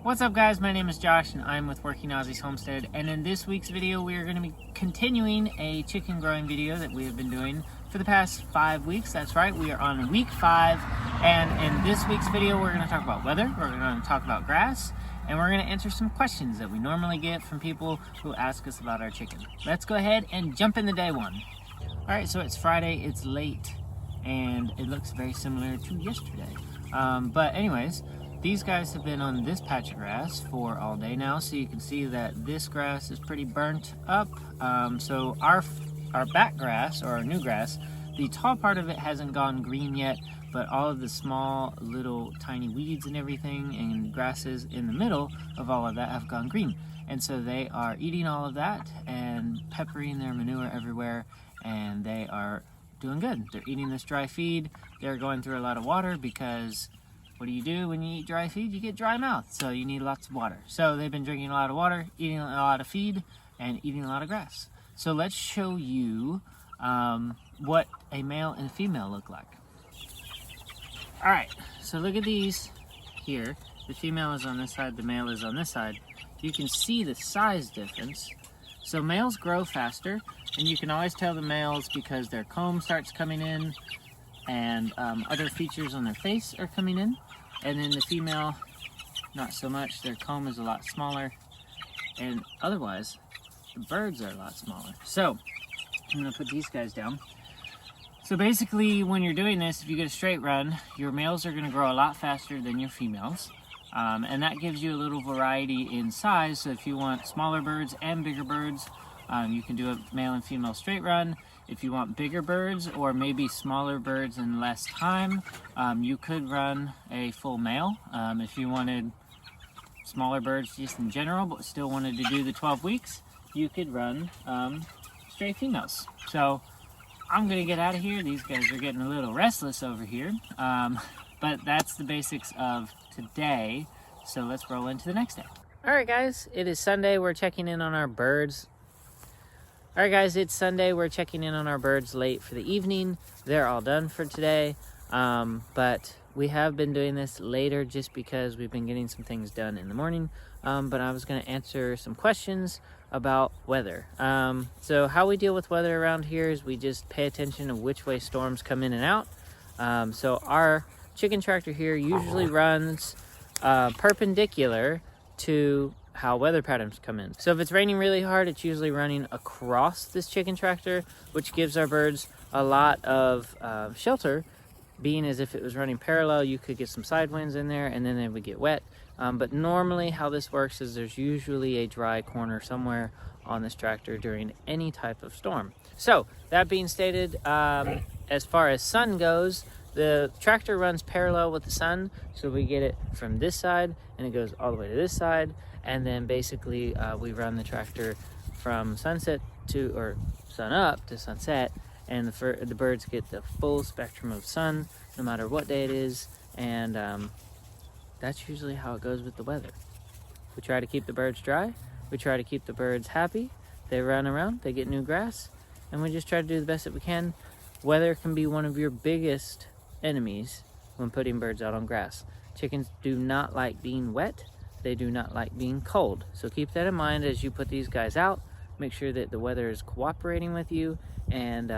What's up guys, my name is Josh and I'm with Working Aussies Homestead, and in this week's video we are going to be continuing a chicken growing video that we have been doing for the past 5 weeks. That's right, we are on week 5, and in this week's video we're going to talk about weather, we're going to talk about grass, and we're going to answer some questions that we normally get from people who ask us about our chicken. Let's go ahead and jump into day one. Alright, so it's Friday, it's late, and it looks very similar to yesterday. But anyways, these guys have been on this patch of grass for all day now, so you can see that this grass is pretty burnt up. So our back grass, or our new grass, the tall part of it hasn't gone green yet, but all of the small little tiny weeds and everything and grasses in the middle of all of that have gone green. And so they are eating all of that and peppering their manure everywhere, and they are doing good. They're eating this dry feed. They're going through a lot of water because what do you do when you eat dry feed? You get dry mouth, so you need lots of water. So they've been drinking a lot of water, eating a lot of feed, and eating a lot of grass. So let's show you what a male and female look like. Alright, so look at these here. The female is on this side, the male is on this side. You can see the size difference. So males grow faster, and you can always tell the males because their comb starts coming in, and other features on their face are coming in. And then the female, not so much. Their comb is a lot smaller, and otherwise the birds are a lot smaller. So I'm gonna put these guys down. So basically when you're doing this, if you get a straight run, your males are gonna grow a lot faster than your females. And that gives you a little variety in size. So if you want smaller birds and bigger birds, you can do a male and female straight run. If you want bigger birds or maybe smaller birds in less time, you could run a full male. If you wanted smaller birds just in general but still wanted to do the 12 weeks, you could run straight females. So I'm gonna get out of here. These guys are getting a little restless over here. But that's the basics of today. So let's roll into the next day. Alright guys, it is Sunday. We're checking in on our birds. Alright guys, it's Sunday. We're checking in on our birds late for the evening. They're all done for today. But we have been doing this later just because we've been getting some things done in the morning. But I was going to answer some questions about weather. So how we deal with weather around here is we just pay attention to which way storms come in and out. So our chicken tractor here usually runs perpendicular to how weather patterns come in. So if it's raining really hard, it's usually running across this chicken tractor, which gives our birds a lot of shelter. Being as if it was running parallel, you could get some side winds in there and then they would get wet. But normally how this works is there's usually a dry corner somewhere on this tractor during any type of storm. So that being stated, as far as sun goes, the tractor runs parallel with the sun, so we get it from this side and it goes all the way to this side, and then basically we run the tractor from sunset to, or sun up to sunset, and the birds get the full spectrum of sun no matter what day it is. And that's usually how it goes with the weather. We try to keep the birds dry, we try to keep the birds happy, they run around, they get new grass, and we just try to do the best that we can. Weather can be one of your biggest enemies when putting birds out on grass. Chickens do not like being wet, they do not like being cold, so keep that in mind as you put these guys out. Make sure that the weather is cooperating with you, and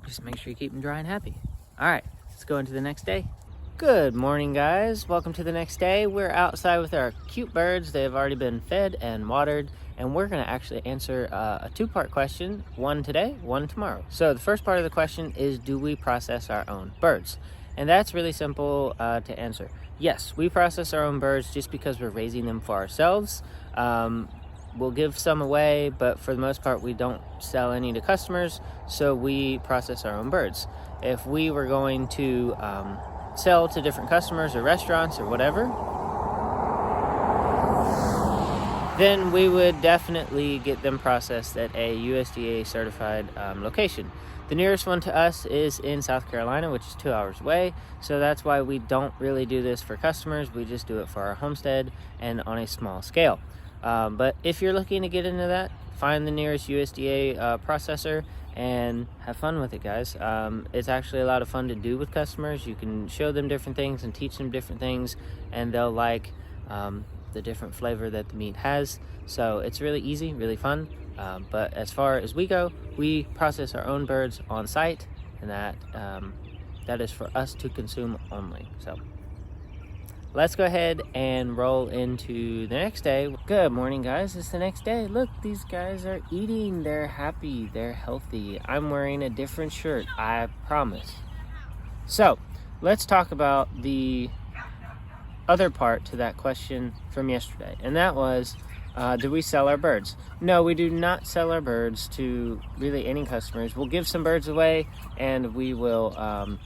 just make sure you keep them dry and happy. Alright, let's go into the next day. Good morning guys, welcome to the next day. We're outside with our cute birds. They've already been fed and watered, and we're going to actually answer a two-part question, one today, one tomorrow. So the first part of the question is, do we process our own birds? And that's really simple to answer. Yes, we process our own birds just because we're raising them for ourselves. We'll give some away, but for the most part we don't sell any to customers, so we process our own birds. If we were going to sell to different customers or restaurants or whatever, then we would definitely get them processed at a USDA certified location. The nearest one to us is in South Carolina, which is 2 hours away. So that's why we don't really do this for customers. We just do it for our homestead and on a small scale. But if you're looking to get into that, find the nearest USDA processor and have fun with it, guys. It's actually a lot of fun to do with customers. You can show them different things and teach them different things, and they'll like the different flavor that the meat has. So it's really easy, really fun. But as far as we go, we process our own birds on site, and that is for us to consume only. So let's go ahead and roll into the next day. Good morning, guys. It's the next day. Look, these guys are eating. They're happy. They're healthy. I'm wearing a different shirt, I promise. So let's talk about the other part to that question from yesterday, and that was, do we sell our birds? No, we do not sell our birds to really any customers. We'll give some birds away, and we will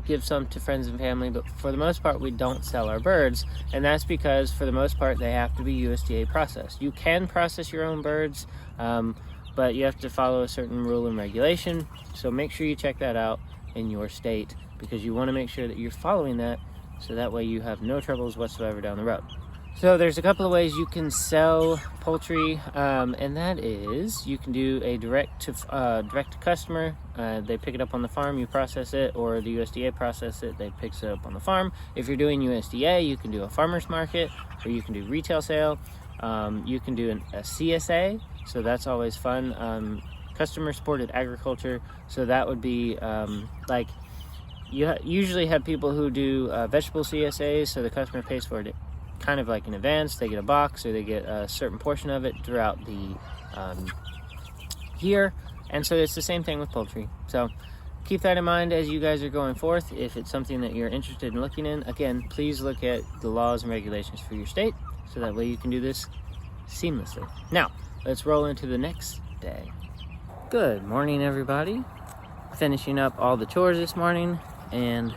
give some to friends and family, but for the most part we don't sell our birds, and that's because for the most part they have to be USDA processed. You can process your own birds, but you have to follow a certain rule and regulation, so make sure you check that out in your state, because you want to make sure that you're following that, so that way you have no troubles whatsoever down the road. So there's a couple of ways you can sell poultry, and that is you can do a direct to customer. They pick it up on the farm, you process it, or the USDA process it, they pick it up on the farm. If you're doing USDA, you can do a farmer's market, or you can do retail sale. You can do a CSA, so that's always fun. Customer supported agriculture, so that would be like you usually have people who do vegetable CSAs, so the customer pays for it kind of like in advance. They get a box, or they get a certain portion of it throughout the year, and so it's the same thing with poultry. So keep that in mind as you guys are going forth. If it's something that you're interested in looking in, again, please look at the laws and regulations for your state, so that way you can do this seamlessly. Now let's roll into the next day. Good morning, everybody. Finishing up all the chores this morning, and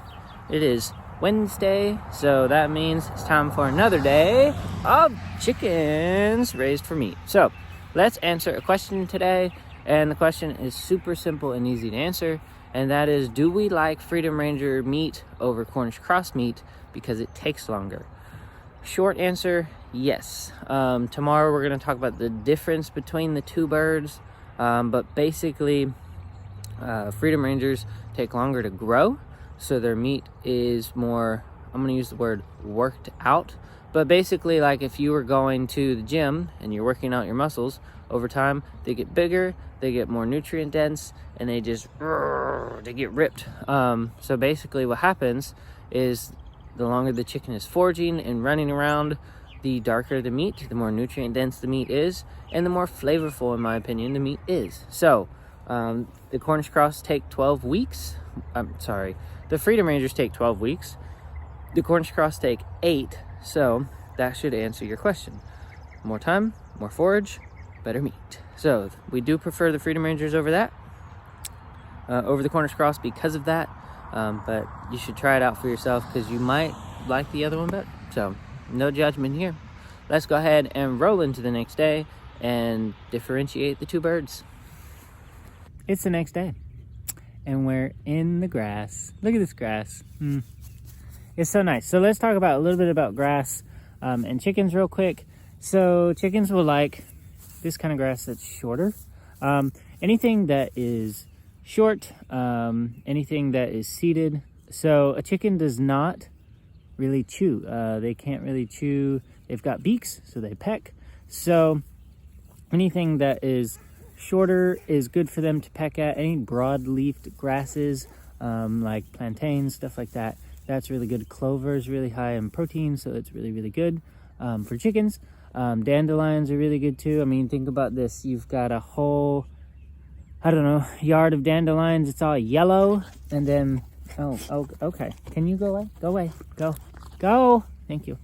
it is Wednesday, so that means it's time for another day of chickens raised for meat. So let's answer a question today, and the question is super simple and easy to answer, and that is, do we like Freedom Ranger meat over Cornish cross meat because it takes longer? Short answer, yes. Tomorrow we're going to talk about the difference between the two birds, but basically Freedom Rangers take longer to grow, so their meat is more, I'm going to use the word worked out, but basically like if you were going to the gym and you're working out your muscles, over time they get bigger, they get more nutrient dense, and they get ripped. So basically what happens is the longer the chicken is foraging and running around, the darker the meat, the more nutrient dense the meat is, and the more flavorful, in my opinion, the meat is. So the Cornish cross take 12 weeks. The Freedom Rangers take 12 weeks. The Cornish cross take 8. So that should answer your question. More time, more forage, better meat. So we do prefer the Freedom Rangers over that, over the Cornish cross because of that. But you should try it out for yourself, because you might like the other one better. So no judgment here. Let's go ahead and roll into the next day and differentiate the two birds. It's the next day, and we're in the grass. Look at this grass. It's so nice. So let's talk about a little bit about grass and chickens real quick. So chickens will like this kind of grass that's shorter. Anything that is short, anything that is seeded. So a chicken does not really chew. They can't really chew. They've got beaks, so they peck. So anything that is shorter is good for them to peck at. Any broad-leafed grasses, like plantains, stuff like that, that's really good. Clover is really high in protein, so it's really, really good for chickens. Dandelions are really good too. I mean, think about this. You've got a whole, yard of dandelions. It's all yellow, and then, okay. Can you go away? Go away. Go. Thank you.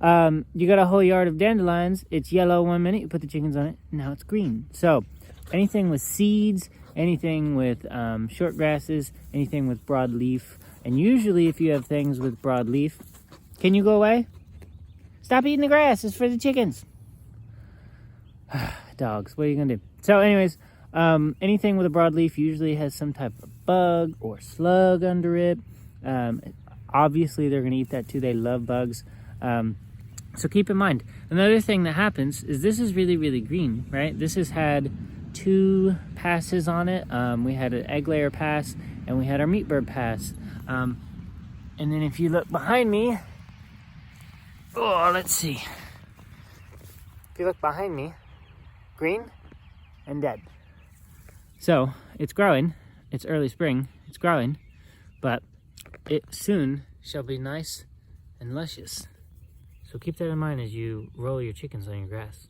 You got a whole yard of dandelions. It's yellow 1 minute, you put the chickens on it, now it's green. So anything with seeds, anything with short grasses, anything with broad leaf, and usually if you have things with broad leaf, can you go away? Stop eating the grass, it's for the chickens. Dogs, what are you gonna do? So anyways, anything with a broad leaf usually has some type of bug or slug under it. Obviously they're gonna eat that too. They love bugs. So keep in mind, another thing that happens is this is really, really green, right? This has had 2 passes on it. We had an egg layer pass, and we had our meat bird pass. And then if you look behind me, Oh, let's see. If you look behind me, green and dead. So it's growing. It's early spring. It's growing, but it soon shall be nice and luscious. So keep that in mind as you roll your chickens on your grass.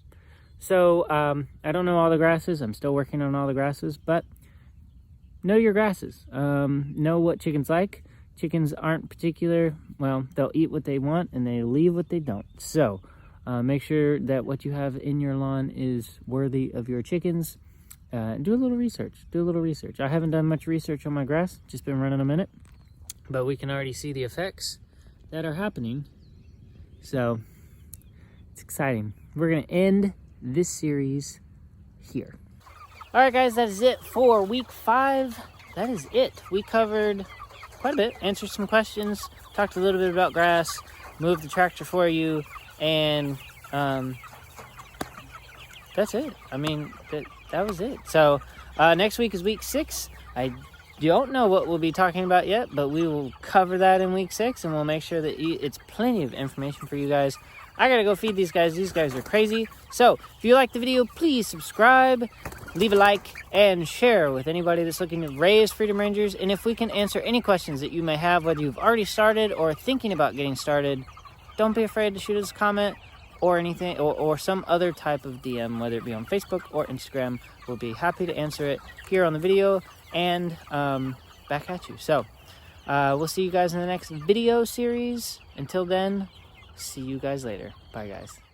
So I don't know all the grasses. I'm still working on all the grasses, but know your grasses. Know what chickens like. Chickens aren't particular. Well, they'll eat what they want and they leave what they don't. So make sure that what you have in your lawn is worthy of your chickens. Do a little research. Do a little research. I haven't done much research on my grass. Just been running a minute. But we can already see the effects that are happening. So it's exciting. We're going to end this series here. All right, guys, that is it for week 5. That is it. We covered quite a bit, answered some questions, talked a little bit about grass, moved the tractor for you, and that's it. I mean, that was it. So next week is week 6. I don't know what we'll be talking about yet, but we will cover that in week 6, and we'll make sure that it's plenty of information for you guys. I gotta go feed these guys. These guys are crazy. So if you liked the video, please subscribe, leave a like, and share with anybody that's looking to raise Freedom Rangers. And if we can answer any questions that you may have, whether you've already started or thinking about getting started, don't be afraid to shoot us a comment or anything, or some other type of DM, whether it be on Facebook or Instagram. We'll be happy to answer it here on the video and back at you. So we'll see you guys in the next video series. Until then, see you guys later. Bye, guys.